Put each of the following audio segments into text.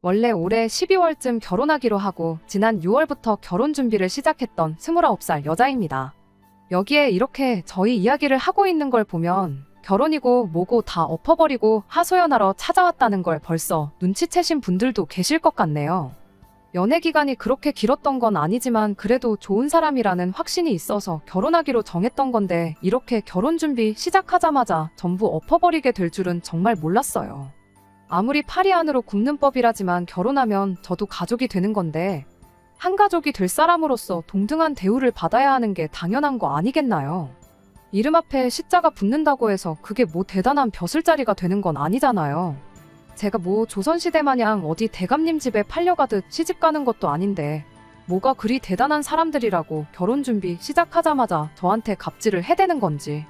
원래 올해 12월쯤 결혼하기로 하고 지난 6월부터 결혼 준비를 시작했던 29살 여자입니다. 여기에 이렇게 저희 이야기를 하고 있는 걸 보면 결혼이고 뭐고 다 엎어버리고 하소연하러 찾아왔다는 걸 벌써 눈치채신 분들도 계실 것 같네요. 연애 기간이 그렇게 길었던 건 아니지만 그래도 좋은 사람이라는 확신이 있어서 결혼하기로 정했던 건데 이렇게 결혼 준비 시작하자마자 전부 엎어버리게 될 줄은 정말 몰랐어요. 아무리 파리 안으로 굽는 법이라지만 결혼하면 저도 가족이 되는 건데 한 가족이 될 사람으로서 동등한 대우를 받아야 하는 게 당연한 거 아니겠나요? 이름 앞에 시자가 붙는다고 해서 그게 뭐 대단한 벼슬자리가 되는 건 아니잖아요. 제가 뭐 조선시대 마냥 어디 대감님 집에 팔려가듯 시집가는 것도 아닌데 뭐가 그리 대단한 사람들이라고 결혼 준비 시작하자마자 저한테 갑질을 해대는 건지.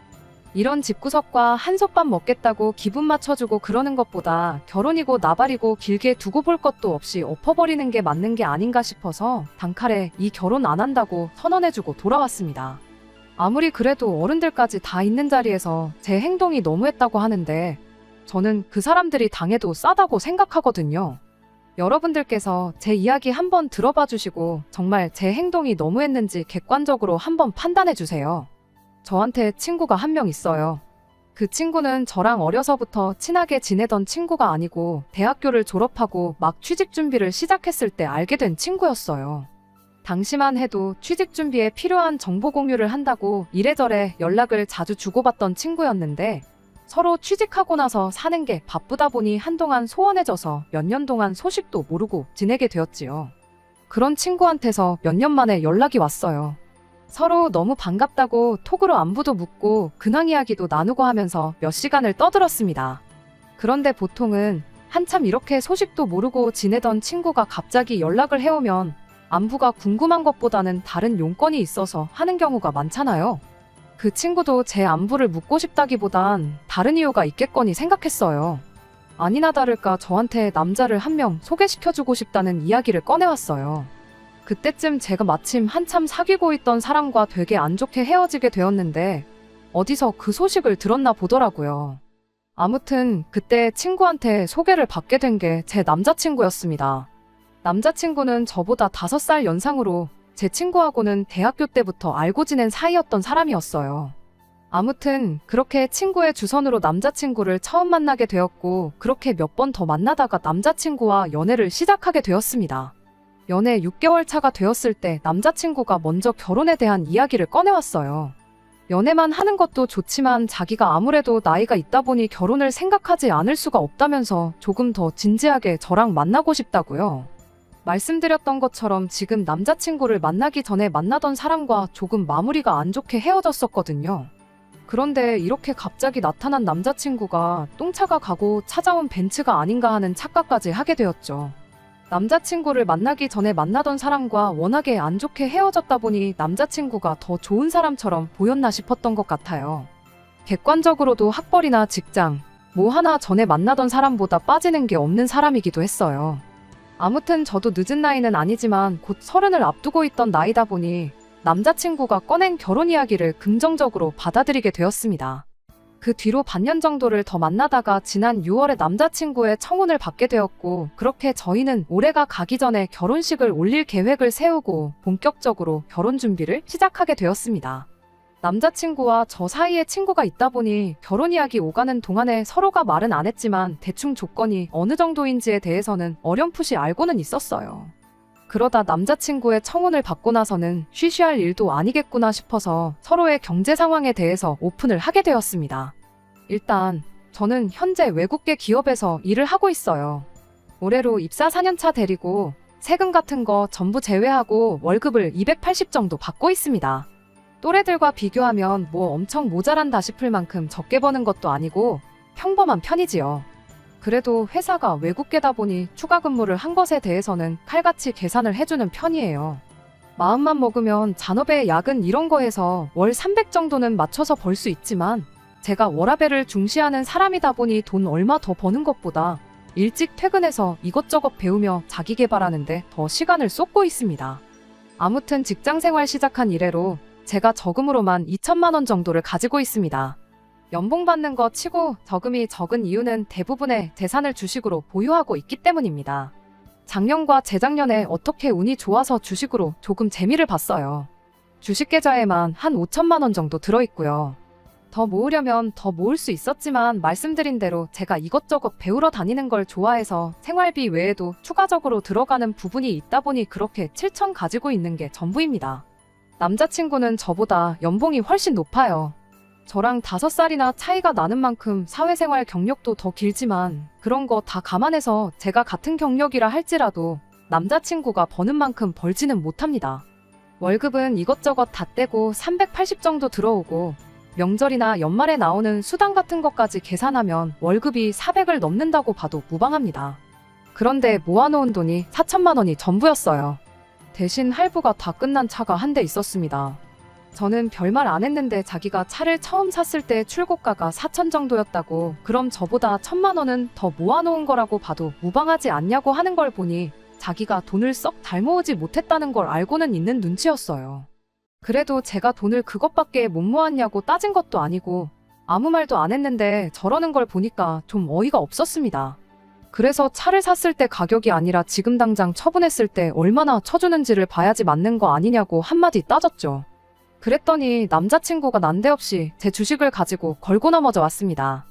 이런 집구석과 한솥밥 먹겠다고 기분 맞춰주고 그러는 것보다 결혼이고 나발이고 길게 두고 볼 것도 없이 엎어버리는 게 맞는 게 아닌가 싶어서 단칼에 이 결혼 안 한다고 선언해주고 돌아왔습니다. 아무리 그래도 어른들까지 다 있는 자리에서 제 행동이 너무했다고 하는데 저는 그 사람들이 당해도 싸다고 생각하거든요. 여러분들께서 제 이야기 한번 들어봐 주시고 정말 제 행동이 너무했는지 객관적으로 한번 판단해 주세요. 저한테 친구가 한 명 있어요. 그 친구는 저랑 어려서부터 친하게 지내던 친구가 아니고 대학교를 졸업하고 막 취직 준비를 시작했을 때 알게 된 친구였어요. 당시만 해도 취직 준비에 필요한 정보 공유를 한다고 이래저래 연락을 자주 주고받던 친구였는데 서로 취직하고 나서 사는 게 바쁘다 보니 한동안 소원해져서 몇 년 동안 소식도 모르고 지내게 되었지요. 그런 친구한테서 몇 년 만에 연락이 왔어요. 서로 너무 반갑다고 톡으로 안부도 묻고 근황 이야기도 나누고 하면서 몇 시간을 떠들었습니다. 그런데 보통은 한참 이렇게 소식도 모르고 지내던 친구가 갑자기 연락을 해오면 안부가 궁금한 것보다는 다른 용건이 있어서 하는 경우가 많잖아요. 그 친구도 제 안부를 묻고 싶다기보단 다른 이유가 있겠거니 생각했어요. 아니나 다를까 저한테 남자를 한 명 소개시켜주고 싶다는 이야기를 꺼내왔어요. 그때쯤 제가 마침 한참 사귀고 있던 사람과 되게 안 좋게 헤어지게 되었는데 어디서 그 소식을 들었나 보더라고요. 아무튼 그때 친구한테 소개를 받게 된 게 제 남자친구였습니다. 남자친구는 저보다 5살 연상으로 제 친구하고는 대학교 때부터 알고 지낸 사이였던 사람이었어요. 아무튼 그렇게 친구의 주선으로 남자친구를 처음 만나게 되었고 그렇게 몇 번 더 만나다가 남자친구와 연애를 시작하게 되었습니다. 연애 6개월 차가 되었을 때 남자친구가 먼저 결혼에 대한 이야기를 꺼내왔어요. 연애만 하는 것도 좋지만 자기가 아무래도 나이가 있다 보니 결혼을 생각하지 않을 수가 없다면서 조금 더 진지하게 저랑 만나고 싶다고요. 말씀드렸던 것처럼 지금 남자친구를 만나기 전에 만나던 사람과 조금 마무리가 안 좋게 헤어졌었거든요. 그런데 이렇게 갑자기 나타난 남자친구가 똥차가 가고 찾아온 벤츠가 아닌가 하는 착각까지 하게 되었죠. 남자친구를 만나기 전에 만나던 사람과 워낙에 안 좋게 헤어졌다 보니 남자친구가 더 좋은 사람처럼 보였나 싶었던 것 같아요. 객관적으로도 학벌이나 직장, 뭐 하나 전에 만나던 사람보다 빠지는 게 없는 사람이기도 했어요. 아무튼 저도 늦은 나이는 아니지만 곧 30을 앞두고 있던 나이다 보니 남자친구가 꺼낸 결혼 이야기를 긍정적으로 받아들이게 되었습니다. 그 뒤로 반년 정도를 더 만나다가 지난 6월에 남자친구의 청혼을 받게 되었고 그렇게 저희는 올해가 가기 전에 결혼식을 올릴 계획을 세우고 본격적으로 결혼 준비를 시작하게 되었습니다. 남자친구와 저 사이에 친구가 있다 보니 결혼 이야기 오가는 동안에 서로가 말은 안 했지만 대충 조건이 어느 정도인지에 대해서는 어렴풋이 알고는 있었어요. 그러다 남자친구의 청혼을 받고 나서는 쉬쉬할 일도 아니겠구나 싶어서 서로의 경제 상황에 대해서 오픈을 하게 되었습니다. 일단 저는 현재 외국계 기업에서 일을 하고 있어요. 올해로 입사 4년차 데리고 세금 같은 거 전부 제외하고 월급을 280 정도 받고 있습니다. 또래들과 비교하면 뭐 엄청 모자란다 싶을 만큼 적게 버는 것도 아니고 평범한 편이지요. 그래도 회사가 외국계다 보니 추가 근무를 한 것에 대해서는 칼같이 계산을 해주는 편이에요. 마음만 먹으면 잔업에 야근 이런 거 해서 월 300 정도는 맞춰서 벌 수 있지만 제가 워라밸을 중시하는 사람이다 보니 돈 얼마 더 버는 것보다 일찍 퇴근해서 이것저것 배우며 자기 개발하는데 더 시간을 쏟고 있습니다. 아무튼 직장생활 시작한 이래로 제가 저금으로만 2천만 원 정도를 가지고 있습니다. 연봉 받는 거 치고 저금이 적은 이유는 대부분의 재산을 주식으로 보유하고 있기 때문입니다. 작년과 재작년에 어떻게 운이 좋아서 주식으로 조금 재미를 봤어요. 주식 계좌에만 한 5천만 원 정도 들어있고요. 더 모으려면 더 모을 수 있었지만 말씀드린 대로 제가 이것저것 배우러 다니는 걸 좋아해서 생활비 외에도 추가적으로 들어가는 부분이 있다 보니 그렇게 7천 가지고 있는 게 전부입니다. 남자친구는 저보다 연봉이 훨씬 높아요. 저랑 5살이나 차이가 나는 만큼 사회생활 경력도 더 길지만 그런 거 다 감안해서 제가 같은 경력이라 할지라도 남자친구가 버는 만큼 벌지는 못합니다. 월급은 이것저것 다 떼고 380 정도 들어오고 명절이나 연말에 나오는 수당 같은 것까지 계산하면 월급이 400을 넘는다고 봐도 무방합니다. 그런데 모아놓은 돈이 4천만 원이 전부였어요. 대신 할부가 다 끝난 차가 한 대 있었습니다. 저는 별말 안 했는데 자기가 차를 처음 샀을 때 출고가가 4천 정도였다고 그럼 저보다 1,000만 원은 더 모아놓은 거라고 봐도 무방하지 않냐고 하는 걸 보니 자기가 돈을 썩 잘 모으지 못했다는 걸 알고는 있는 눈치였어요. 그래도 제가 돈을 그것밖에 못 모았냐고 따진 것도 아니고 아무 말도 안 했는데 저러는 걸 보니까 좀 어이가 없었습니다. 그래서 차를 샀을 때 가격이 아니라 지금 당장 처분했을 때 얼마나 쳐주는지를 봐야지 맞는 거 아니냐고 한마디 따졌죠. 그랬더니 남자친구가 난데없이 제 주식을 가지고 걸고 넘어져 왔습니다.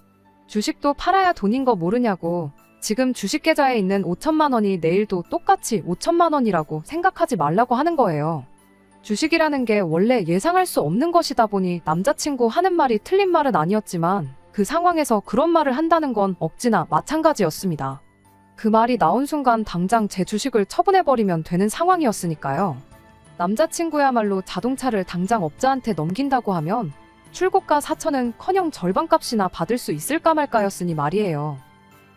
주식도 팔아야 돈인 거 모르냐고 지금 주식 계좌에 있는 5천만 원이 내일도 똑같이 5천만 원이라고 생각하지 말라고 하는 거예요. 주식이라는 게 원래 예상할 수 없는 것이다 보니 남자친구 하는 말이 틀린 말은 아니었지만 그 상황에서 그런 말을 한다는 건 억지나 마찬가지였습니다. 그 말이 나온 순간 당장 제 주식을 처분해버리면 되는 상황이었으니까요. 남자친구야말로 자동차를 당장 업자한테 넘긴다고 하면 출고가 4천은 커녕 절반값이나 받을 수 있을까 말까였으니 말이에요.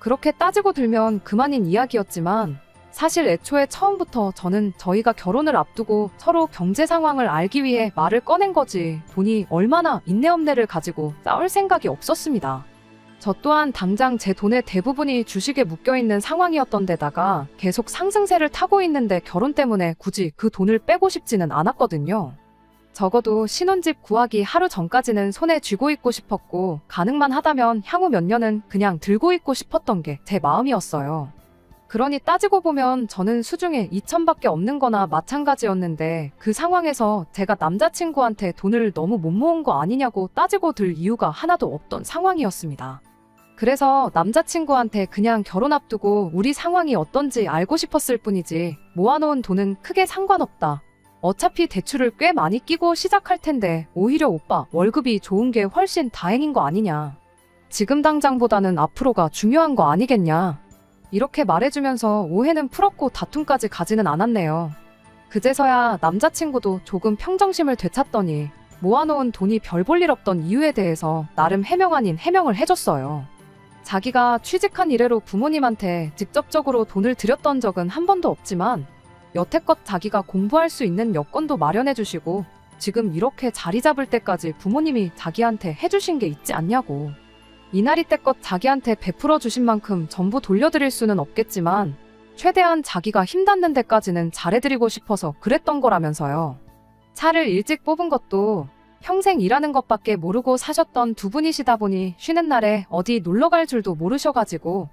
그렇게 따지고 들면 그만인 이야기였지만 사실 애초에 처음부터 저는 저희가 결혼을 앞두고 서로 경제 상황을 알기 위해 말을 꺼낸 거지 돈이 얼마나 인내업내를 가지고 싸울 생각이 없었습니다. 저 또한 당장 제 돈의 대부분이 주식에 묶여있는 상황이었던 데다가 계속 상승세를 타고 있는데 결혼 때문에 굳이 그 돈을 빼고 싶지는 않았거든요. 적어도 신혼집 구하기 하루 전까지는 손에 쥐고 있고 싶었고 가능만 하다면 향후 몇 년은 그냥 들고 있고 싶었던 게 제 마음이었어요. 그러니 따지고 보면 저는 수중에 2천밖에 없는 거나 마찬가지였는데 그 상황에서 제가 남자친구한테 돈을 너무 못 모은 거 아니냐고 따지고 들 이유가 하나도 없던 상황이었습니다. 그래서 남자친구한테 그냥 결혼 앞두고 우리 상황이 어떤지 알고 싶었을 뿐이지 모아놓은 돈은 크게 상관없다. 어차피 대출을 꽤 많이 끼고 시작할 텐데 오히려 오빠 월급이 좋은 게 훨씬 다행인 거 아니냐. 지금 당장보다는 앞으로가 중요한 거 아니겠냐. 이렇게 말해주면서 오해는 풀었고 다툼까지 가지는 않았네요. 그제서야 남자친구도 조금 평정심을 되찾더니 모아놓은 돈이 별 볼 일 없던 이유에 대해서 나름 해명 아닌 해명을 해줬어요. 자기가 취직한 이래로 부모님한테 직접적으로 돈을 드렸던 적은 한 번도 없지만 여태껏 자기가 공부할 수 있는 여건도 마련해주시고 지금 이렇게 자리 잡을 때까지 부모님이 자기한테 해주신 게 있지 않냐고. 이날이 때껏 자기한테 베풀어 주신 만큼 전부 돌려드릴 수는 없겠지만 최대한 자기가 힘닿는 데까지는 잘해드리고 싶어서 그랬던 거라면서요. 차를 일찍 뽑은 것도 평생 일하는 것밖에 모르고 사셨던 두 분이시다 보니 쉬는 날에 어디 놀러갈 줄도 모르셔가지고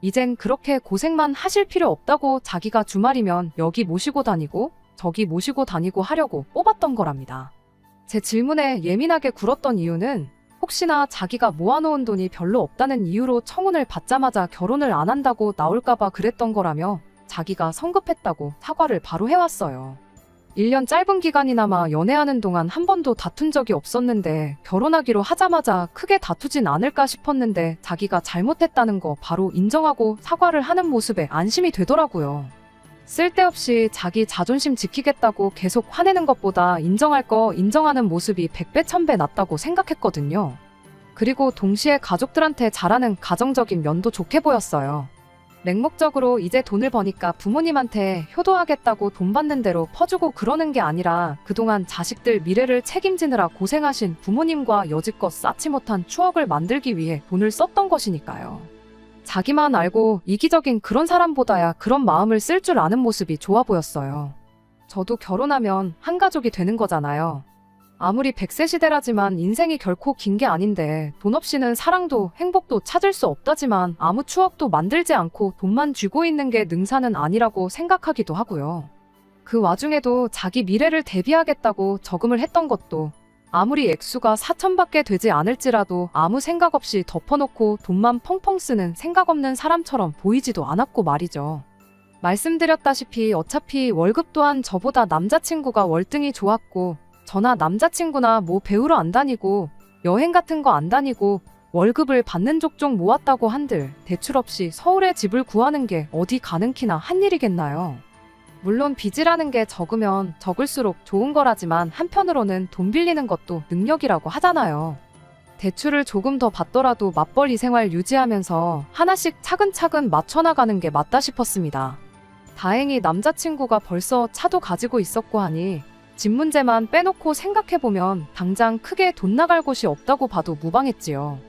이젠 그렇게 고생만 하실 필요 없다고 자기가 주말이면 여기 모시고 다니고 저기 모시고 다니고 하려고 뽑았던 거랍니다. 제 질문에 예민하게 굴었던 이유는 혹시나 자기가 모아놓은 돈이 별로 없다는 이유로 청혼을 받자마자 결혼을 안 한다고 나올까봐 그랬던 거라며 자기가 성급했다고 사과를 바로 해왔어요. 1년 짧은 기간이나마 연애하는 동안 한 번도 다툰 적이 없었는데 결혼하기로 하자마자 크게 다투진 않을까 싶었는데 자기가 잘못했다는 거 바로 인정하고 사과를 하는 모습에 안심이 되더라고요. 쓸데없이 자기 자존심 지키겠다고 계속 화내는 것보다 인정할 거 인정하는 모습이 100배 1000배 낫다고 생각했거든요. 그리고 동시에 가족들한테 잘하는 가정적인 면도 좋게 보였어요. 맹목적으로 이제 돈을 버니까 부모님한테 효도하겠다고 돈 받는 대로 퍼주고 그러는 게 아니라 그동안 자식들 미래를 책임지느라 고생하신 부모님과 여지껏 쌓지 못한 추억을 만들기 위해 돈을 썼던 것이니까요. 자기만 알고 이기적인 그런 사람보다야 그런 마음을 쓸 줄 아는 모습이 좋아 보였어요. 저도 결혼하면 한 가족이 되는 거잖아요. 아무리 100세 시대라지만 인생이 결코 긴 게 아닌데 돈 없이는 사랑도 행복도 찾을 수 없다지만 아무 추억도 만들지 않고 돈만 쥐고 있는 게 능사는 아니라고 생각하기도 하고요. 그 와중에도 자기 미래를 대비하겠다고 저금을 했던 것도 아무리 액수가 4천밖에 되지 않을지라도 아무 생각 없이 덮어놓고 돈만 펑펑 쓰는 생각 없는 사람처럼 보이지도 않았고 말이죠. 말씀드렸다시피 어차피 월급 또한 저보다 남자친구가 월등히 좋았고 저나 남자친구나 뭐 배우러 안 다니고 여행 같은 거 안 다니고 월급을 받는 족족 모았다고 한들 대출 없이 서울에 집을 구하는 게 어디 가능키나 한 일이겠나요? 물론 빚이라는 게 적으면 적을수록 좋은 거라지만 한편으로는 돈 빌리는 것도 능력이라고 하잖아요. 대출을 조금 더 받더라도 맞벌이 생활 유지하면서 하나씩 차근차근 맞춰나가는 게 맞다 싶었습니다. 다행히 남자친구가 벌써 차도 가지고 있었고 하니 집 문제만 빼놓고 생각해보면 당장 크게 돈 나갈 곳이 없다고 봐도 무방했지요.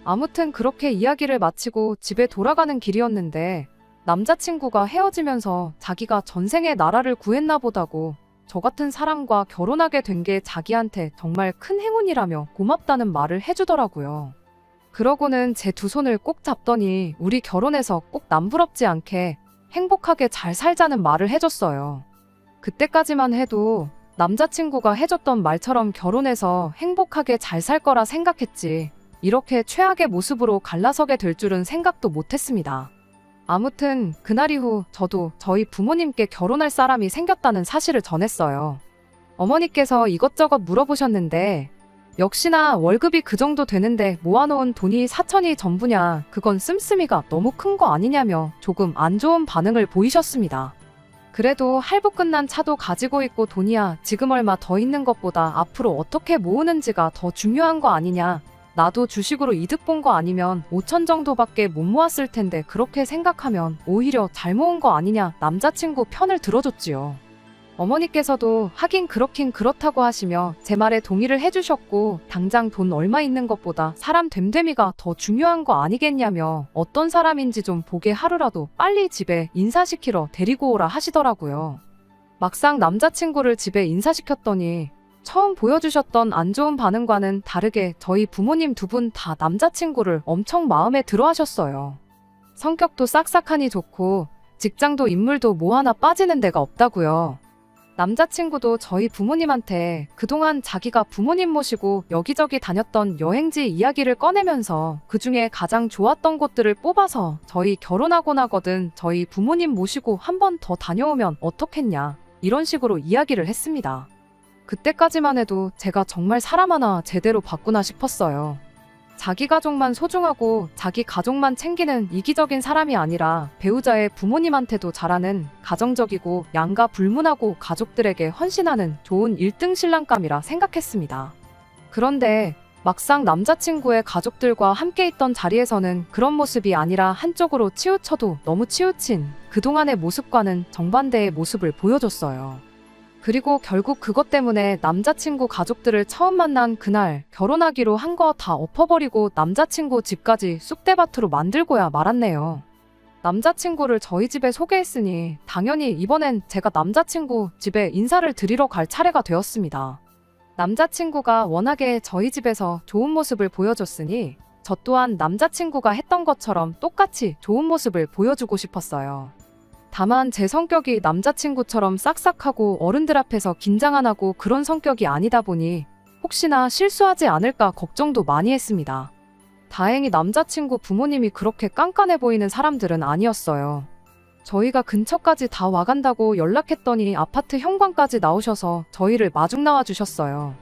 아무튼 그렇게 이야기를 마치고 집에 돌아가는 길이었는데 남자친구가 헤어지면서 자기가 전생에 나라를 구했나 보다고 저 같은 사람과 결혼하게 된 게 자기한테 정말 큰 행운이라며 고맙다는 말을 해주더라고요. 그러고는 제 두 손을 꼭 잡더니 우리 결혼해서 꼭 남부럽지 않게 행복하게 잘 살자는 말을 해줬어요. 그때까지만 해도 남자친구가 해줬던 말처럼 결혼해서 행복하게 잘 살 거라 생각했지 이렇게 최악의 모습으로 갈라서게 될 줄은 생각도 못했습니다. 아무튼 그날 이후 저도 저희 부모님께 결혼할 사람이 생겼다는 사실을 전했어요. 어머니께서 이것저것 물어보셨는데 역시나 월급이 그 정도 되는데 모아놓은 돈이 4천이 전부냐 그건 씀씀이가 너무 큰 거 아니냐며 조금 안 좋은 반응을 보이셨습니다. 그래도 할부 끝난 차도 가지고 있고 돈이야 지금 얼마 더 있는 것보다 앞으로 어떻게 모으는지가 더 중요한 거 아니냐. 나도 주식으로 이득 본 거 아니면 5천 정도밖에 못 모았을 텐데 그렇게 생각하면 오히려 잘 모은 거 아니냐 남자친구 편을 들어줬지요. 어머니께서도 하긴 그렇긴 그렇다고 하시며 제 말에 동의를 해주셨고 당장 돈 얼마 있는 것보다 사람 됨됨이가 더 중요한 거 아니겠냐며 어떤 사람인지 좀 보게 하루라도 빨리 집에 인사시키러 데리고 오라 하시더라고요. 막상 남자친구를 집에 인사시켰더니 처음 보여주셨던 안 좋은 반응과는 다르게 저희 부모님 두 분 다 남자친구를 엄청 마음에 들어 하셨어요. 성격도 싹싹하니 좋고 직장도 인물도 뭐 하나 빠지는 데가 없다고요. 남자친구도 저희 부모님한테 그동안 자기가 부모님 모시고 여기저기 다녔던 여행지 이야기를 꺼내면서 그중에 가장 좋았던 곳들을 뽑아서 저희 결혼하고 나거든 저희 부모님 모시고 한 번 더 다녀오면 어떻겠냐 이런 식으로 이야기를 했습니다. 그때까지만 해도 제가 정말 사람 하나 제대로 봤구나 싶었어요. 자기 가족만 소중하고 자기 가족만 챙기는 이기적인 사람이 아니라 배우자의 부모님한테도 잘하는 가정적이고 양가 불문하고 가족들에게 헌신하는 좋은 1등 신랑감이라 생각했습니다. 그런데 막상 남자친구의 가족들과 함께 있던 자리에서는 그런 모습이 아니라 한쪽으로 치우쳐도 너무 치우친 그동안의 모습과는 정반대의 모습을 보여줬어요. 그리고 결국 그것 때문에 남자친구 가족들을 처음 만난 그날 결혼하기로 한 거 다 엎어버리고 남자친구 집까지 쑥대밭으로 만들고야 말았네요. 남자친구를 저희 집에 소개했으니 당연히 이번엔 제가 남자친구 집에 인사를 드리러 갈 차례가 되었습니다. 남자친구가 워낙에 저희 집에서 좋은 모습을 보여줬으니 저 또한 남자친구가 했던 것처럼 똑같이 좋은 모습을 보여주고 싶었어요. 다만 제 성격이 남자친구처럼 싹싹하고 어른들 앞에서 긴장 안 하고 그런 성격이 아니다 보니 혹시나 실수하지 않을까 걱정도 많이 했습니다. 다행히 남자친구 부모님이 그렇게 깐깐해 보이는 사람들은 아니었어요. 저희가 근처까지 다 와간다고 연락했더니 아파트 현관까지 나오셔서 저희를 마중 나와 주셨어요.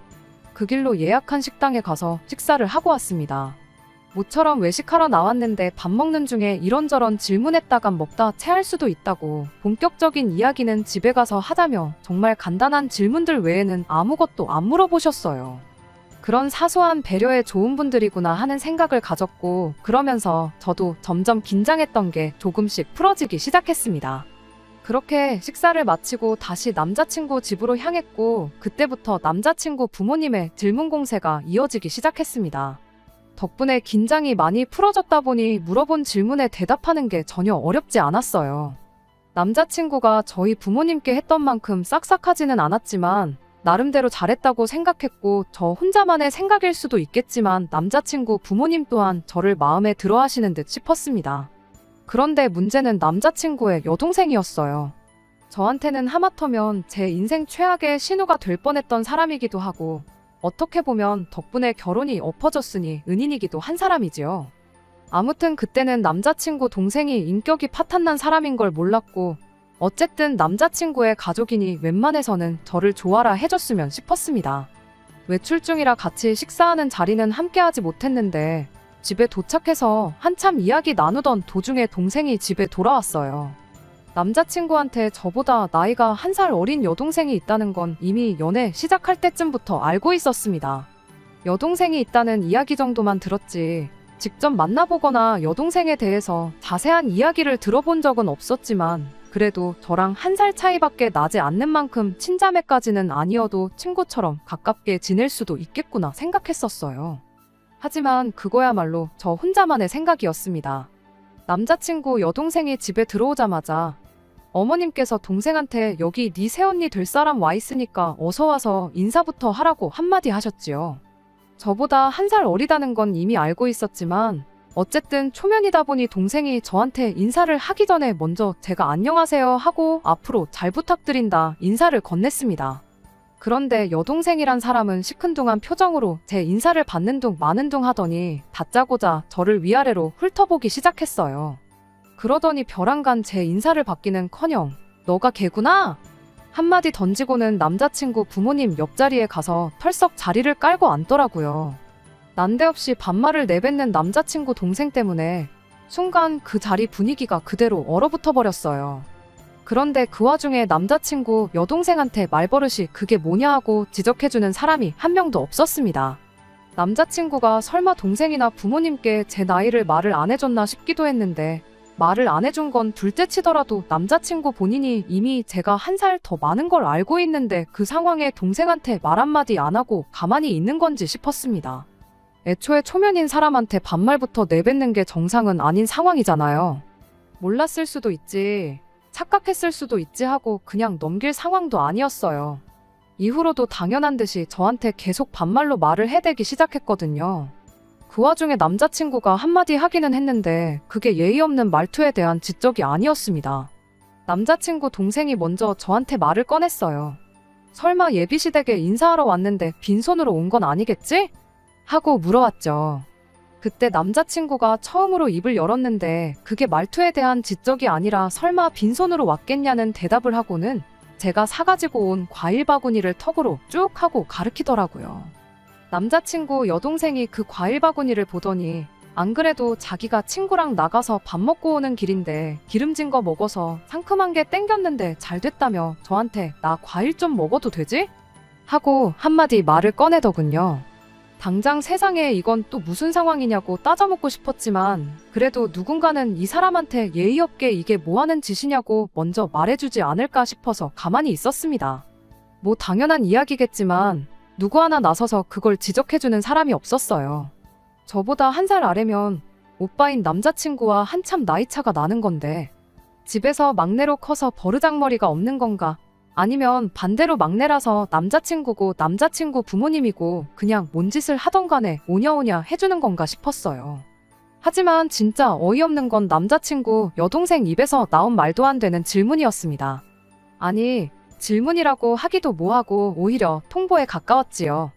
그 길로 예약한 식당에 가서 식사를 하고 왔습니다. 모처럼 외식하러 나왔는데 밥 먹는 중에 이런저런 질문했다간 먹다 체할 수도 있다고 본격적인 이야기는 집에 가서 하자며 정말 간단한 질문들 외에는 아무것도 안 물어보셨어요. 그런 사소한 배려에 좋은 분들이구나 하는 생각을 가졌고 그러면서 저도 점점 긴장했던 게 조금씩 풀어지기 시작했습니다. 그렇게 식사를 마치고 다시 남자친구 집으로 향했고 그때부터 남자친구 부모님의 질문 공세가 이어지기 시작했습니다. 덕분에 긴장이 많이 풀어졌다 보니 물어본 질문에 대답하는 게 전혀 어렵지 않았어요. 남자친구가 저희 부모님께 했던 만큼 싹싹하지는 않았지만 나름대로 잘했다고 생각했고 저 혼자만의 생각일 수도 있겠지만 남자친구 부모님 또한 저를 마음에 들어 하시는 듯 싶었습니다. 그런데 문제는 남자친구의 여동생이었어요. 저한테는 하마터면 제 인생 최악의 신우가 될 뻔했던 사람이기도 하고 어떻게 보면 덕분에 결혼이 엎어졌으니 은인이기도 한 사람이지요. 아무튼 그때는 남자친구 동생이 인격이 파탄난 사람인 걸 몰랐고 어쨌든 남자친구의 가족이니 웬만해서는 저를 좋아라 해줬으면 싶었습니다. 외출 중이라 같이 식사하는 자리는 함께하지 못했는데 집에 도착해서 한참 이야기 나누던 도중에 동생이 집에 돌아왔어요. 남자친구한테 저보다 나이가 1살 어린 여동생이 있다는 건 이미 연애 시작할 때쯤부터 알고 있었습니다. 여동생이 있다는 이야기 정도만 들었지 직접 만나보거나 여동생에 대해서 자세한 이야기를 들어본 적은 없었지만 그래도 저랑 1살 차이밖에 나지 않는 만큼 친자매까지는 아니어도 친구처럼 가깝게 지낼 수도 있겠구나 생각했었어요. 하지만 그거야말로 저 혼자만의 생각이었습니다. 남자친구 여동생이 집에 들어오자마자 어머님께서 동생한테 여기 네 새언니 될 사람 와 있으니까 어서 와서 인사부터 하라고 한마디 하셨지요. 저보다 1살 어리다는 건 이미 알고 있었지만 어쨌든 초면이다 보니 동생이 저한테 인사를 하기 전에 먼저 제가 안녕하세요 하고 앞으로 잘 부탁드린다 인사를 건넸습니다. 그런데 여동생이란 사람은 시큰둥한 표정으로 제 인사를 받는 둥 마는 둥 하더니 다짜고짜 저를 위아래로 훑어보기 시작했어요. 그러더니 벼랑간 제 인사를 받기는커녕 너가 걔구나? 한마디 던지고는 남자친구 부모님 옆자리에 가서 털썩 자리를 깔고 앉더라고요. 난데없이 반말을 내뱉는 남자친구 동생 때문에 순간 그 자리 분위기가 그대로 얼어붙어 버렸어요. 그런데 그 와중에 남자친구 여동생한테 말버릇이 그게 뭐냐 하고 지적해주는 사람이 한 명도 없었습니다. 남자친구가 설마 동생이나 부모님께 제 나이를 말을 안 해줬나 싶기도 했는데 말을 안 해준 건 둘째치더라도 남자친구 본인이 이미 제가 1살 더 많은 걸 알고 있는데 그 상황에 동생한테 말 한마디 안 하고 가만히 있는 건지 싶었습니다. 애초에 초면인 사람한테 반말부터 내뱉는 게 정상은 아닌 상황이잖아요. 몰랐을 수도 있지, 착각했을 수도 있지 하고 그냥 넘길 상황도 아니었어요. 이후로도 당연한 듯이 저한테 계속 반말로 말을 해대기 시작했거든요. 그 와중에 남자친구가 한마디 하기는 했는데 그게 예의 없는 말투에 대한 지적이 아니었습니다. 남자친구 동생이 먼저 저한테 말을 꺼냈어요. 설마 예비시댁에 인사하러 왔는데 빈손으로 온 건 아니겠지? 하고 물어왔죠. 그때 남자친구가 처음으로 입을 열었는데 그게 말투에 대한 지적이 아니라 설마 빈손으로 왔겠냐는 대답을 하고는 제가 사가지고 온 과일 바구니를 턱으로 쭉 하고 가리키더라고요. 남자친구 여동생이 그 과일 바구니를 보더니 안 그래도 자기가 친구랑 나가서 밥 먹고 오는 길인데 기름진 거 먹어서 상큼한 게 땡겼는데 잘 됐다며 저한테 나 과일 좀 먹어도 되지? 하고 한마디 말을 꺼내더군요. 당장 세상에 이건 또 무슨 상황이냐고 따져먹고 싶었지만 그래도 누군가는 이 사람한테 예의 없게 이게 뭐하는 짓이냐고 먼저 말해주지 않을까 싶어서 가만히 있었습니다. 뭐 당연한 이야기겠지만 누구 하나 나서서 그걸 지적해주는 사람이 없었어요. 저보다 1살 아래면 오빠인 남자친구와 한참 나이차가 나는 건데 집에서 막내로 커서 버르장머리가 없는 건가? 아니면 반대로 막내라서 남자친구고 남자친구 부모님이고 그냥 뭔 짓을 하던 간에 오냐오냐 해주는 건가 싶었어요. 하지만 진짜 어이없는 건 남자친구 여동생 입에서 나온 말도 안 되는 질문이었습니다. 아니, 질문이라고 하기도 뭐하고 오히려 통보에 가까웠지요.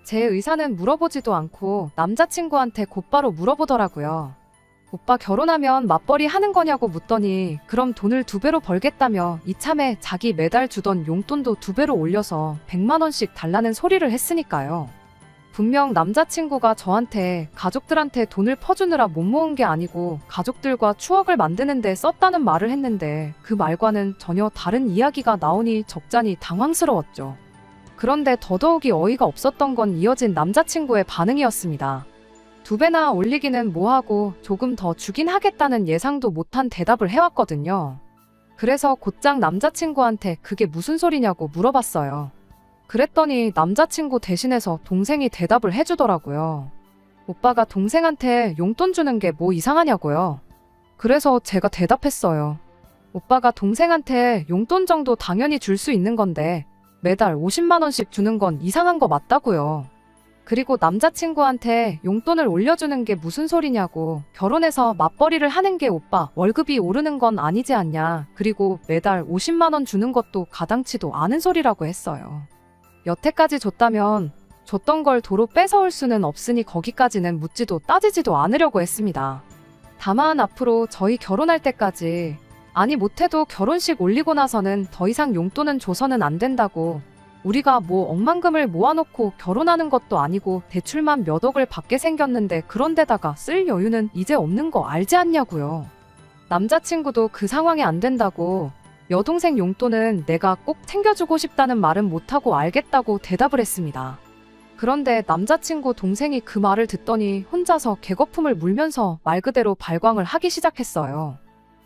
제 의사는 물어보지도 않고 남자친구한테 곧바로 물어보더라고요. 오빠 결혼하면 맞벌이 하는 거냐고 묻더니 그럼 돈을 2배로 벌겠다며 이참에 자기 매달 주던 용돈도 2배로 올려서 100만 원씩 달라는 소리를 했으니까요. 분명 남자친구가 저한테 가족들한테 돈을 퍼주느라 못 모은 게 아니고 가족들과 추억을 만드는 데 썼다는 말을 했는데 그 말과는 전혀 다른 이야기가 나오니 적잖이 당황스러웠죠. 그런데 더더욱이 어이가 없었던 건 이어진 남자친구의 반응이었습니다. 2배나 올리기는 뭐하고 조금 더 주긴 하겠다는 예상도 못한 대답을 해왔거든요. 그래서 곧장 남자친구한테 그게 무슨 소리냐고 물어봤어요. 그랬더니 남자친구 대신해서 동생이 대답을 해주더라고요. 오빠가 동생한테 용돈 주는 게 뭐 이상하냐고요. 그래서 제가 대답했어요. 오빠가 동생한테 용돈 정도 당연히 줄 수 있는 건데 매달 50만 원씩 주는 건 이상한 거 맞다고요. 그리고 남자친구한테 용돈을 올려주는 게 무슨 소리냐고. 결혼해서 맞벌이를 하는 게 오빠 월급이 오르는 건 아니지 않냐. 그리고 매달 50만 원 주는 것도 가당치도 않은 소리라고 했어요. 여태까지 줬다면 줬던 걸 도로 뺏어올 수는 없으니 거기까지는 묻지도 따지지도 않으려고 했습니다. 다만 앞으로 저희 결혼할 때까지, 아니 못해도 결혼식 올리고 나서는 더 이상 용돈은 줘서는 안 된다고. 우리가 뭐 억만금을 모아놓고 결혼하는 것도 아니고 대출만 몇 억을 받게 생겼는데 그런데다가 쓸 여유는 이제 없는 거 알지 않냐고요. 남자친구도 그 상황이 안 된다고, 여동생 용돈은 내가 꼭 챙겨주고 싶다는 말은 못하고 알겠다고 대답을 했습니다. 그런데 남자친구 동생이 그 말을 듣더니 혼자서 개거품을 물면서 말 그대로 발광을 하기 시작했어요.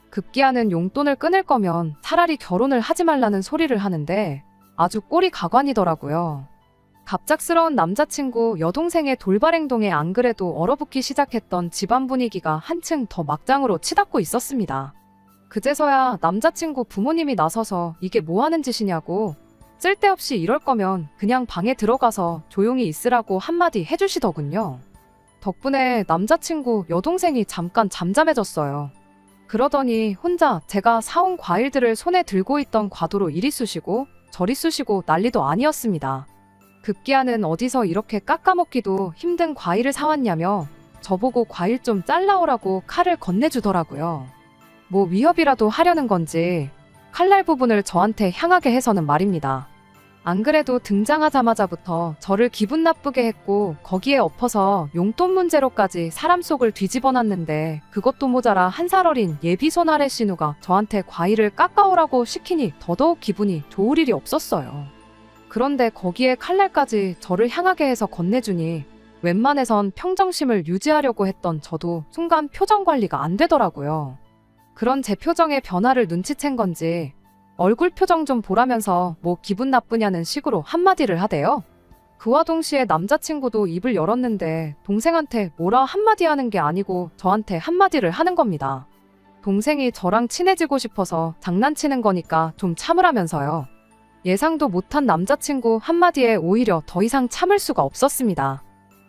급기야는 용돈을 끊을 거면 차라리 결혼을 하지 말라는 소리를 하는데 아주 꼴이 가관이더라고요. 갑작스러운 남자친구 여동생의 돌발 행동에 안 그래도 얼어붙기 시작했던 집안 분위기가 한층 더 막장으로 치닫고 있었습니다. 그제서야 남자친구 부모님이 나서서 이게 뭐 하는 짓이냐고, 쓸데없이 이럴 거면 그냥 방에 들어가서 조용히 있으라고 한마디 해주시더군요. 덕분에 남자친구 여동생이 잠깐 잠잠해졌어요. 그러더니 혼자 제가 사온 과일들을 손에 들고 있던 과도로 이리 쑤시고 저리 쑤시고 난리도 아니었습니다. 급기야는 어디서 이렇게 깎아먹기도 힘든 과일을 사왔냐며 저보고 과일 좀 잘라오라고 칼을 건네주더라고요. 뭐 위협이라도 하려는 건지 칼날 부분을 저한테 향하게 해서는 말입니다. 안 그래도 등장하자마자부터 저를 기분 나쁘게 했고 거기에 엎어서 용돈 문제로까지 사람 속을 뒤집어놨는데 그것도 모자라 한 살 어린 예비 손아래 신우가 저한테 과일을 깎아오라고 시키니 더더욱 기분이 좋을 일이 없었어요. 그런데 거기에 칼날까지 저를 향하게 해서 건네주니 웬만해선 평정심을 유지하려고 했던 저도 순간 표정 관리가 안 되더라고요. 그런 제 표정의 변화를 눈치챈 건지 얼굴 표정 좀 보라면서 뭐 기분 나쁘냐는 식으로 한마디를 하대요. 그와 동시에 남자친구도 입을 열었는데 동생한테 뭐라 한마디 하는 게 아니고 저한테 한마디를 하는 겁니다. 동생이 저랑 친해지고 싶어서 장난치는 거니까 좀 참으라면서요. 예상도 못한 남자친구 한마디에 오히려 더 이상 참을 수가 없었습니다.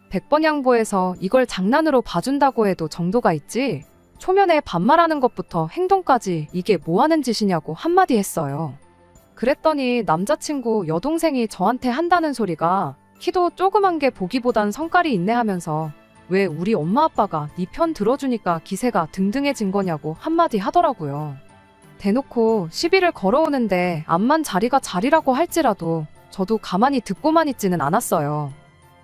100번 양보해서 이걸 장난으로 봐준다고 해도 정도가 있지, 초면에 반말하는 것부터 행동까지 이게 뭐 하는 짓이냐고 한마디 했어요. 그랬더니 남자친구 여동생이 저한테 한다는 소리가 키도 조그만 게 보기보단 성깔이 있네 하면서 왜 우리 엄마 아빠가 네 편 들어주니까 기세가 등등해진 거냐고 한마디 하더라고요. 대놓고 시비를 걸어오는데 암만 자리가 자리라고 할지라도 저도 가만히 듣고만 있지는 않았어요.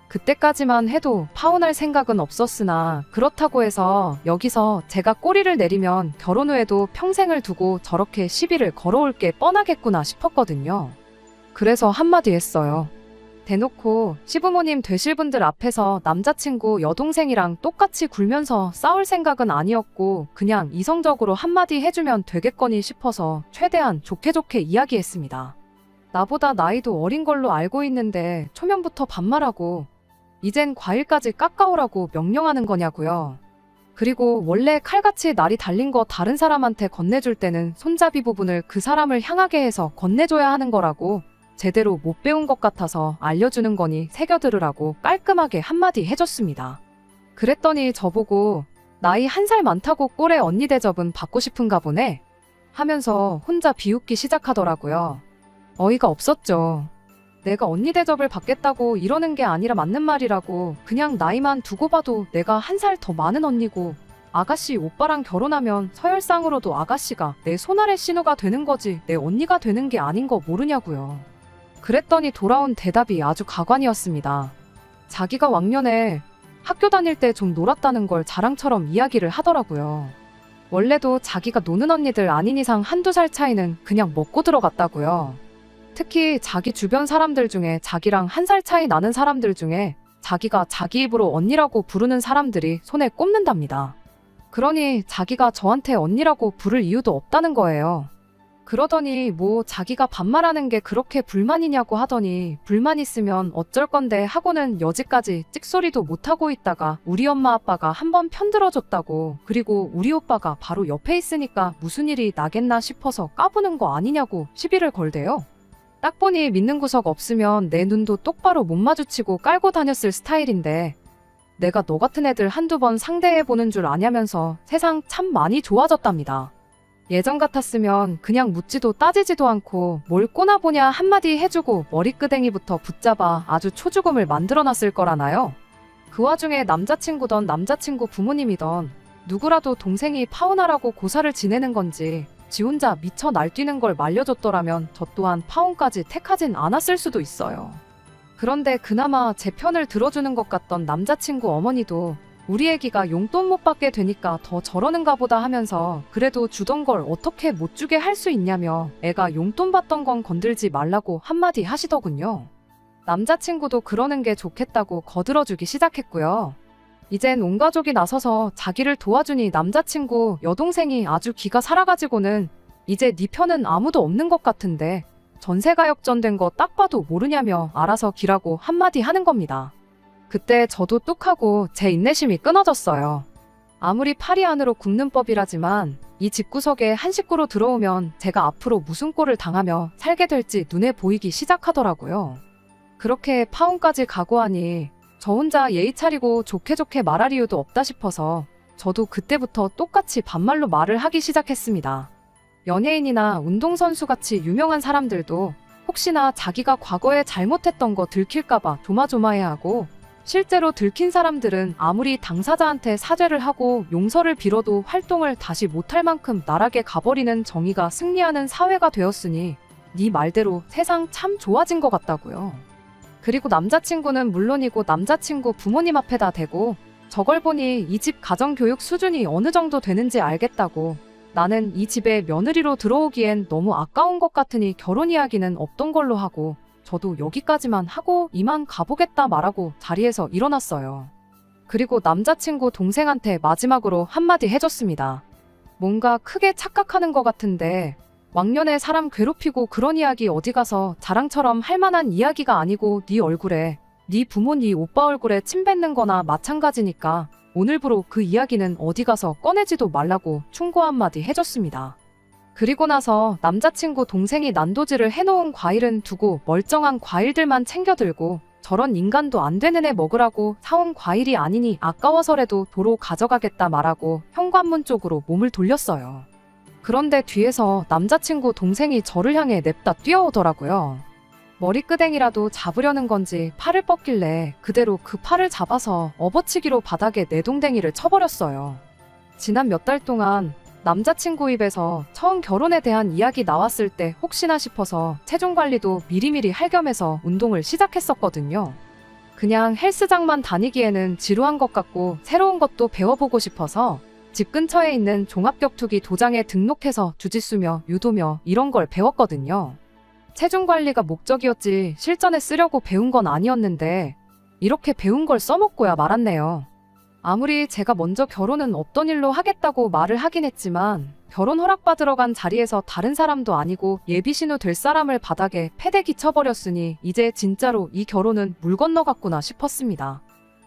그때까지만 해도 파혼할 생각은 없었으나 그렇다고 해서 여기서 제가 꼬리를 내리면 결혼 후에도 평생을 두고 저렇게 시비를 걸어올 게 뻔하겠구나 싶었거든요. 그래서 한마디 했어요. 대놓고 시부모님 되실 분들 앞에서 남자친구 여동생이랑 똑같이 굴면서 싸울 생각은 아니었고 그냥 이성적으로 한마디 해주면 되겠거니 싶어서 최대한 좋게 좋게 이야기했습니다. 나보다 나이도 어린 걸로 알고 있는데 초면부터 반말하고 이젠 과일까지 깎아오라고 명령하는 거냐고요. 그리고 원래 칼같이 날이 달린 거 다른 사람한테 건네줄 때는 손잡이 부분을 그 사람을 향하게 해서 건네줘야 하는 거라고, 제대로 못 배운 것 같아서 알려주는 거니 새겨들으라고 깔끔하게 한마디 해줬습니다. 그랬더니 저보고 나이 1살 많다고 꼴에 언니 대접은 받고 싶은가 보네 하면서 혼자 비웃기 시작하더라고요. 어이가 없었죠. 내가 언니 대접을 받겠다고 이러는 게 아니라 맞는 말이라고. 그냥 나이만 두고 봐도 내가 1살 더 많은 언니고 아가씨 오빠랑 결혼하면 서열상으로도 아가씨가 내 손아래 신우가 되는 거지 내 언니가 되는 게 아닌 거 모르냐고요. 그랬더니 돌아온 대답이 아주 가관이었습니다. 자기가 왕년에 학교 다닐 때 좀 놀았다는 걸 자랑처럼 이야기를 하더라고요. 원래도 자기가 노는 언니들 아닌 이상 1~2살 차이는 그냥 먹고 들어갔다고요. 특히 자기 주변 사람들 중에 자기랑 1살 차이 나는 사람들 중에 자기가 자기 입으로 언니라고 부르는 사람들이 손에 꼽는답니다. 그러니 자기가 저한테 언니라고 부를 이유도 없다는 거예요. 그러더니 뭐 자기가 반말하는 게 그렇게 불만이냐고 하더니 불만 있으면 어쩔 건데 하고는 여지까지 찍소리도 못하고 있다가 우리 엄마 아빠가 한번 편들어줬다고, 그리고 우리 오빠가 바로 옆에 있으니까 무슨 일이 나겠나 싶어서 까부는 거 아니냐고 시비를 걸대요. 딱 보니 믿는 구석 없으면 내 눈도 똑바로 못 마주치고 깔고 다녔을 스타일인데 내가 너 같은 애들 한두 번 상대해보는 줄 아냐면서 세상 참 많이 좋아졌답니다. 예전 같았으면 그냥 묻지도 따지지도 않고 뭘 꼬나보냐 한마디 해주고 머리끄댕이부터 붙잡아 아주 초죽음을 만들어놨을 거라나요? 그 와중에 남자친구던 남자친구 부모님이던 누구라도 동생이 파혼하라고 고사를 지내는 건지 지 혼자 미쳐 날뛰는 걸 말려줬더라면 저 또한 파혼까지 택하진 않았을 수도 있어요. 그런데 그나마 제 편을 들어주는 것 같던 남자친구 어머니도 우리 애기가 용돈 못 받게 되니까 더 저러는가 보다 하면서 그래도 주던 걸 어떻게 못 주게 할 수 있냐며 애가 용돈 받던 건 건들지 말라고 한마디 하시더군요. 남자친구도 그러는 게 좋겠다고 거들어주기 시작했고요. 이젠 온 가족이 나서서 자기를 도와주니 남자친구 여동생이 아주 기가 살아가지고는 이제 네 편은 아무도 없는 것 같은데 전세가 역전된 거 딱 봐도 모르냐며 알아서 기라고 한마디 하는 겁니다. 그때 저도 뚝하고 제 인내심이 끊어졌어요. 아무리 파리 안으로 굽는 법이라지만 이 집구석에 한 식구로 들어오면 제가 앞으로 무슨 꼴을 당하며 살게 될지 눈에 보이기 시작하더라고요. 그렇게 파혼까지 각오하니 저 혼자 예의 차리고 좋게 말할 이유도 없다 싶어서 저도 그때부터 똑같이 반말로 말을 하기 시작했습니다. 연예인이나 운동선수같이 유명한 사람들도 혹시나 자기가 과거에 잘못했던 거 들킬까봐 조마조마해하고 실제로 들킨 사람들은 아무리 당사자한테 사죄를 하고 용서를 빌어도 활동을 다시 못할 만큼 나락에 가버리는 정의가 승리하는 사회가 되었으니 네 말대로 세상 참 좋아진 것 같다고요. 그리고 남자친구는 물론이고 남자친구 부모님 앞에다 대고 저걸 보니 이 집 가정교육 수준이 어느 정도 되는지 알겠다고 나는 이 집에 며느리로 들어오기엔 너무 아까운 것 같으니 결혼 이야기는 없던 걸로 하고 저도 여기까지만 하고 이만 가보겠다 말하고 자리에서 일어났어요. 그리고 남자친구 동생한테 마지막으로 한마디 해줬습니다. 뭔가 크게 착각하는 것 같은데 왕년에 사람 괴롭히고 그런 이야기 어디 가서 자랑처럼 할 만한 이야기가 아니고 네 얼굴에 네 부모 네 오빠 얼굴에 침 뱉는 거나 마찬가지니까 오늘부로 그 이야기는 어디 가서 꺼내지도 말라고 충고 한마디 해줬습니다. 그리고 나서 남자친구 동생이 난도질을 해놓은 과일은 두고 멀쩡한 과일들만 챙겨 들고 저런 인간도 안 되는 애 먹으라고 사온 과일이 아니니 아까워서라도 도로 가져가겠다 말하고 현관문 쪽으로 몸을 돌렸어요. 그런데 뒤에서 남자친구 동생이 저를 향해 냅다 뛰어오더라고요. 머리끄댕이라도 잡으려는 건지 팔을 뻗길래 그대로 그 팔을 잡아서 업어치기로 바닥에 내동댕이를 쳐버렸어요. 지난 몇 달 동안 남자친구 입에서 처음 결혼에 대한 이야기 나왔을 때 혹시나 싶어서 체중 관리도 미리미리 할 겸해서 운동을 시작했었거든요. 그냥 헬스장만 다니기에는 지루한 것 같고 새로운 것도 배워보고 싶어서 집 근처에 있는 종합격투기 도장에 등록해서 주짓수며 유도며 이런 걸 배웠거든요. 체중 관리가 목적이었지 실전에 쓰려고 배운 건 아니었는데 이렇게 배운 걸 써먹고야 말았네요. 아무리 제가 먼저 결혼은 없던 일로 하겠다고 말을 하긴 했지만 결혼 허락받으러 간 자리에서 다른 사람도 아니고 예비신우 될 사람을 바닥에 패대기 쳐버렸으니 이제 진짜로 이 결혼은 물 건너갔구나 싶었습니다.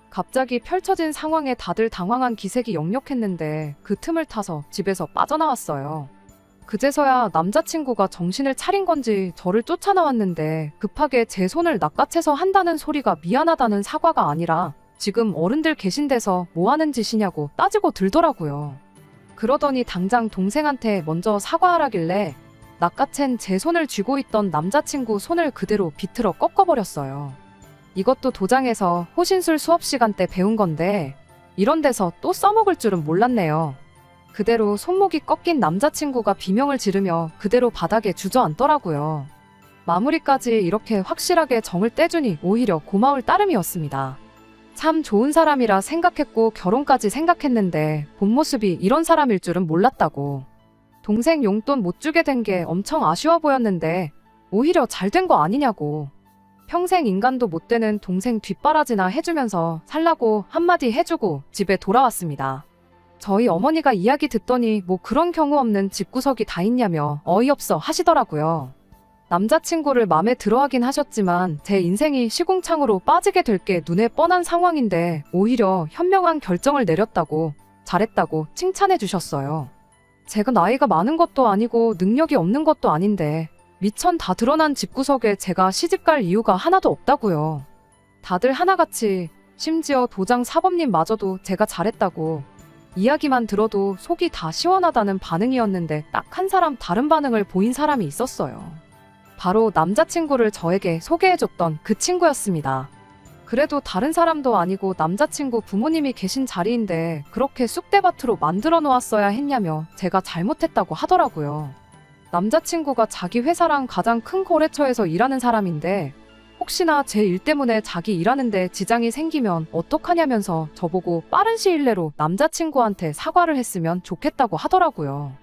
갑자기 펼쳐진 상황에 다들 당황한 기색이 역력했는데 그 틈을 타서 집에서 빠져나왔어요. 그제서야 남자친구가 정신을 차린 건지 저를 쫓아나왔는데 급하게 제 손을 낚아채서 한다는 소리가 미안하다는 사과가 아니라 지금 어른들 계신 데서 뭐 하는 짓이냐고 따지고 들더라고요. 그러더니 당장 동생한테 먼저 사과하라길래 낚아챈 제 손을 쥐고 있던 남자친구 손을 그대로 비틀어 꺾어버렸어요. 이것도 도장에서 호신술 수업 시간 때 배운 건데 이런 데서 또 써먹을 줄은 몰랐네요. 그대로 손목이 꺾인 남자친구가 비명을 지르며 그대로 바닥에 주저앉더라고요. 마무리까지 이렇게 확실하게 정을 떼주니 오히려 고마울 따름이었습니다. 참 좋은 사람이라 생각했고 결혼까지 생각했는데 본 모습이 이런 사람일 줄은 몰랐다고. 동생 용돈 못 주게 된 게 엄청 아쉬워 보였는데 오히려 잘 된 거 아니냐고. 평생 인간도 못 되는 동생 뒷바라지나 해주면서 살라고 한마디 해주고 집에 돌아왔습니다. 저희 어머니가 이야기 듣더니 뭐 그런 경우 없는 집구석이 다 있냐며 어이없어 하시더라고요. 남자친구를 맘에 들어하긴 하셨지만 제 인생이 시궁창으로 빠지게 될 게 눈에 뻔한 상황인데 오히려 현명한 결정을 내렸다고 잘했다고 칭찬해 주셨어요. 제가 나이가 많은 것도 아니고 능력이 없는 것도 아닌데 미천 다 드러난 집구석에 제가 시집갈 이유가 하나도 없다고요. 다들 하나같이, 심지어 도장 사범님마저도 제가 잘했다고 이야기만 들어도 속이 다 시원하다는 반응이었는데 딱 한 사람 다른 반응을 보인 사람이 있었어요. 바로 남자친구를 저에게 소개해줬던 그 친구였습니다. 그래도 다른 사람도 아니고 남자친구 부모님이 계신 자리인데 그렇게 쑥대밭으로 만들어 놓았어야 했냐며 제가 잘못했다고 하더라고요. 남자친구가 자기 회사랑 가장 큰 거래처에서 일하는 사람인데 혹시나 제 일 때문에 자기 일하는데 지장이 생기면 어떡하냐면서 저보고 빠른 시일 내로 남자친구한테 사과를 했으면 좋겠다고 하더라고요.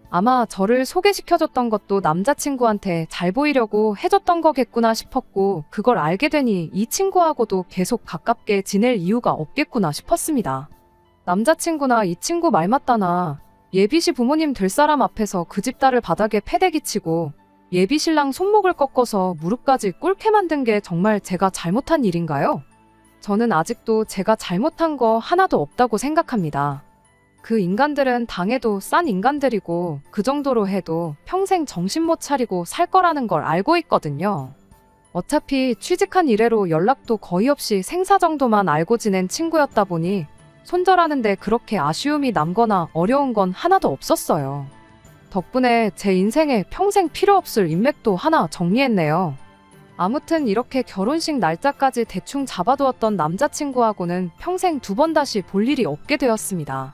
아마 저를 소개시켜줬던 것도 남자친구한테 잘 보이려고 해줬던 거겠구나 싶었고 그걸 알게 되니 이 친구하고도 계속 가깝게 지낼 이유가 없겠구나 싶었습니다. 남자친구나 이 친구 말 맞다나 예비시 부모님 될 사람 앞에서 그 집 딸을 바닥에 패대기 치고 예비신랑 손목을 꺾어서 무릎까지 꿇게 만든 게 정말 제가 잘못한 일인가요? 저는 아직도 제가 잘못한 거 하나도 없다고 생각합니다. 그 인간들은 당해도 싼 인간들이고 그 정도로 해도 평생 정신 못 차리고 살 거라는 걸 알고 있거든요. 어차피 취직한 이래로 연락도 거의 없이 생사 정도만 알고 지낸 친구였다 보니 손절하는데 그렇게 아쉬움이 남거나 어려운 건 하나도 없었어요. 덕분에 제 인생에 평생 필요 없을 인맥도 하나 정리했네요. 아무튼 이렇게 결혼식 날짜까지 대충 잡아두었던 남자친구하고는 평생 2번 다시 볼 일이 없게 되었습니다.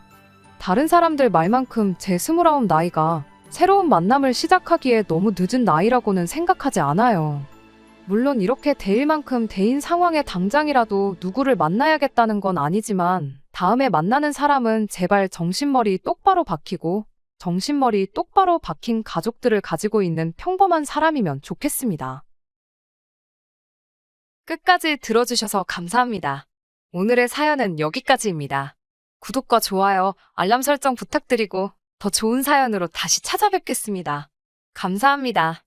다른 사람들 말만큼 제 29 나이가 새로운 만남을 시작하기에 너무 늦은 나이라고는 생각하지 않아요. 물론 이렇게 대일 만큼 대인 상황에 당장이라도 누구를 만나야겠다는 건 아니지만 다음에 만나는 사람은 제발 정신머리 똑바로 박히고 정신머리 똑바로 박힌 가족들을 가지고 있는 평범한 사람이면 좋겠습니다. 끝까지 들어주셔서 감사합니다. 오늘의 사연은 여기까지입니다. 구독과 좋아요, 알람 설정 부탁드리고 더 좋은 사연으로 다시 찾아뵙겠습니다. 감사합니다.